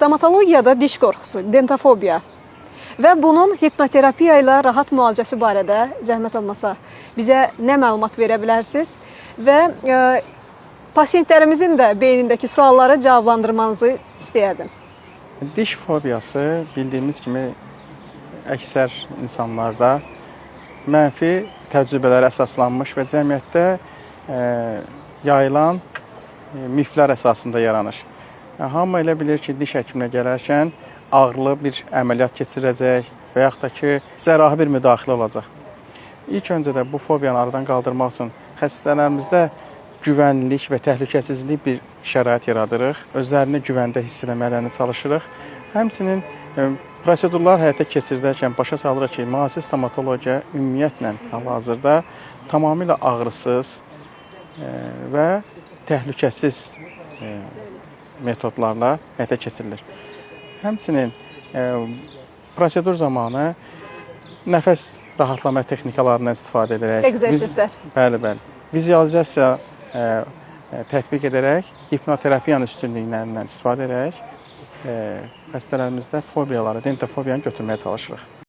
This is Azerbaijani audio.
Stomatologiyada diş qorxusu, dentofobiya və bunun hipnoterapiya ilə rahat müalicəsi barədə zəhmət olmasa bizə nə məlumat verə bilərsiniz və pasientlərimizin də beynindəki sualları cavablandırmanızı istəyərdim. Diş fobiyası bildiyimiz kimi əksər insanlarda mənfi təcrübələrə əsaslanmış və cəmiyyətdə yayılan miflər əsasında yaranır. Hamı elə bilir ki, diş həkiminə gələrkən ağrılı bir əməliyyat keçirəcək və yaxud da ki, cərrahi bir müdaxilə olacaq. İlk öncə də bu fobiyanı aradan qaldırmaq üçün xəstələrimizdə güvənlik və təhlükəsizlik bir şərait yaradırıq. Özlərini güvəndə hiss eləmələrini çalışırıq. Həmçinin prosedurlar həyata keçirdərkən başa salırıq ki, müasir stomatologiya ümumiyyətlə hal-hazırda tamamilə ağrısız və təhlükəsiz metodlarla həyata keçirilir. Həmçinin prosedur zamanı nəfəs rahatlama texnikalarından istifadə edərək, Egzersizlər. Bəli. Vizualizasiya tətbiq edərək, hipnoterapiyanın üstünlüklərindən istifadə edərək xəstələrimizdə fobiyaları, dentofobiyanı götürməyə çalışırıq.